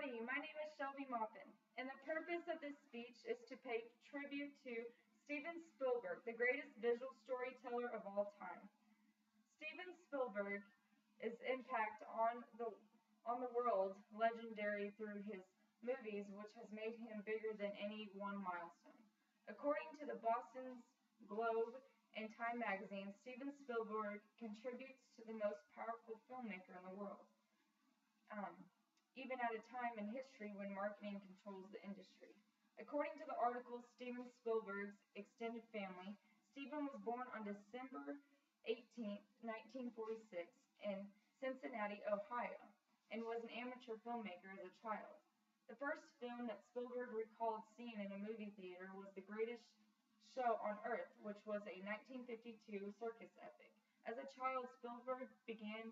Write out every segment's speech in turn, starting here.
you? My name is Shelby Maupin, and the purpose of this speech is to pay tribute to Steven Spielberg, the greatest visual storyteller of all time. Steven Spielberg's impact on the world legendary through his movies, which has made him bigger than any one milestone. According to the Boston Globe and Time magazine, Steven Spielberg contributes to the most powerful filmmaker in the world. Even at a time in history when marketing controls the industry. According to the article Steven Spielberg's Extended Family, Steven was born on December 18, 1946 in Cincinnati, Ohio, and was an amateur filmmaker as a child. The first film that Spielberg recalled seeing in a movie theater was The Greatest Show on Earth, which was a 1952 circus epic. As a child, Spielberg began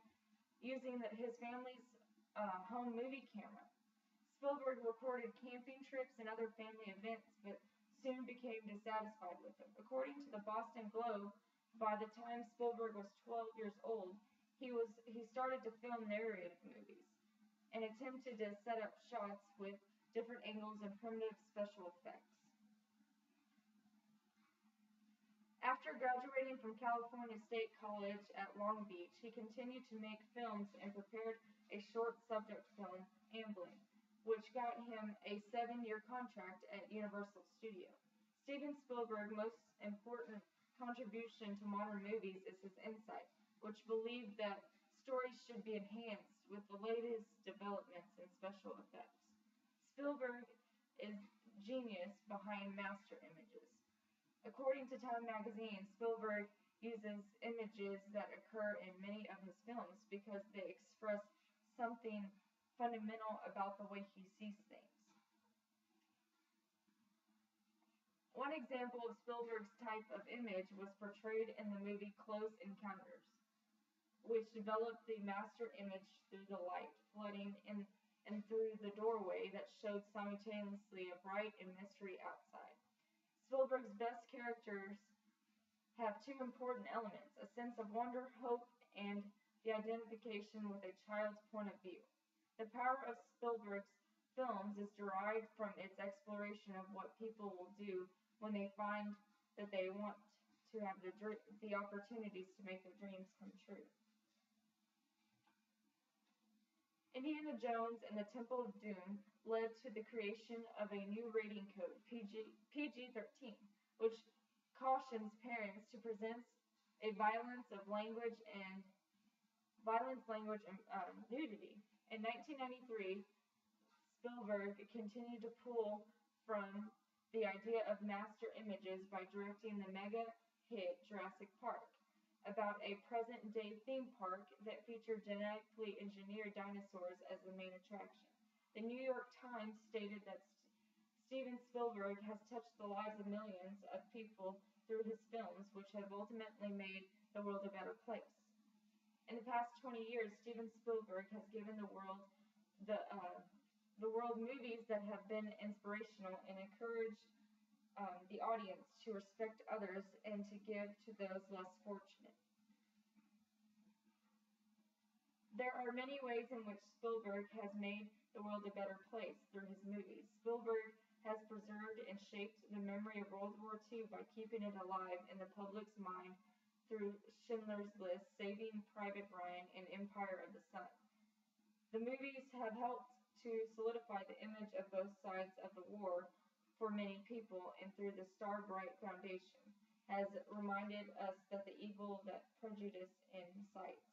using his family's home movie camera. Spielberg recorded camping trips and other family events, but soon became dissatisfied with them. According to the Boston Globe, by the time Spielberg was 12 years old, he started to film narrative movies and attempted to set up shots with different angles and primitive special effects. After graduating from California State College at Long Beach, he continued to make films and prepared a short subject film, Amblin, which got him a 7-year contract at Universal Studios. Steven Spielberg's most important contribution to modern movies is his insight, which believed that stories should be enhanced with the latest developments in special effects. Spielberg is genius behind master images. According to Time magazine, Spielberg uses images that occur in many of his films because they express something fundamental about the way he sees things. One example of Spielberg's type of image was portrayed in the movie Close Encounters, which developed the master image through the light flooding in and through the doorway that showed simultaneously a bright and mystery outside. Spielberg's best characters have two important elements: a sense of wonder, hope, and the identification with a child's point of view. The power of Spielberg's films is derived from its exploration of what people will do when they find that they want to have the opportunities to make their dreams come true. Indiana Jones and the Temple of Doom led to the creation of a new rating code, PG-13, which cautions parents to present a violence, language, and nudity. In 1993, Spielberg continued to pull from the idea of master images by directing the mega hit Jurassic Park, about a present-day theme park that featured genetically engineered dinosaurs as the main attraction. The New York Times stated that Steven Spielberg has touched the lives of millions of people through his films, which have ultimately made the world a better place. In the past 20 years, Steven Spielberg has given the world movies that have been inspirational and encouraged the audience to respect others and to give to those less fortunate. There are many ways in which Spielberg has made the world a better place through his movies. Spielberg has preserved and shaped the memory of World War II by keeping it alive in the public's mind through Schindler's List, Saving Private Ryan, and Empire of the Sun. The movies have helped to solidify the image of both sides of the war for many people, and through the Starbright Foundation has reminded us that the evil that prejudice incites.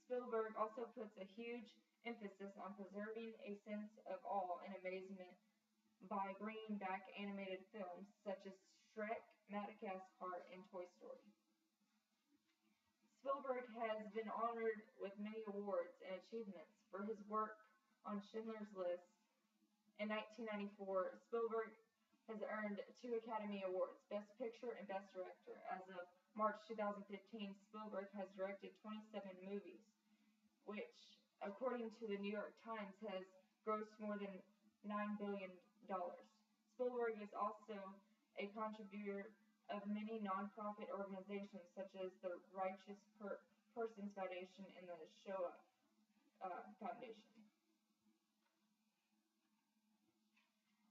Spielberg also puts a huge emphasis on preserving a sense of awe and amazement by bringing back animated films such as Shrek, Madagascar, and Toy Story. Spielberg has been honored with many awards and achievements for his work on Schindler's List. In 1994, Spielberg has earned 2 Academy Awards, Best Picture and Best Director. As of March 2015, Spielberg has directed 27 movies, which, according to the New York Times, has grossed more than $9 billion. Spielberg is also a contributor of many nonprofit organizations such as the Righteous Persons Foundation and the Shoah Foundation.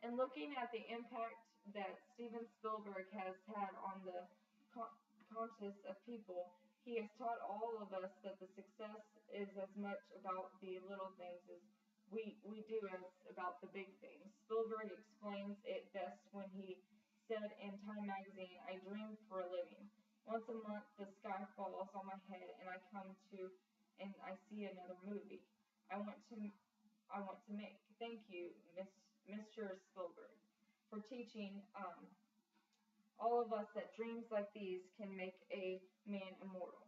In looking at the impact that Steven Spielberg has had on the conscience of people, he has taught all of us that the success is as much about the little things as we do as about the big things. Spielberg explains it best when he said in Time magazine, "I dream for a living. Once a month the sky falls on my head and I come to and I see another movie I want to I want to make." Thank you, Mr. Spielberg, for teaching all of us that dreams like these can make a man immortal.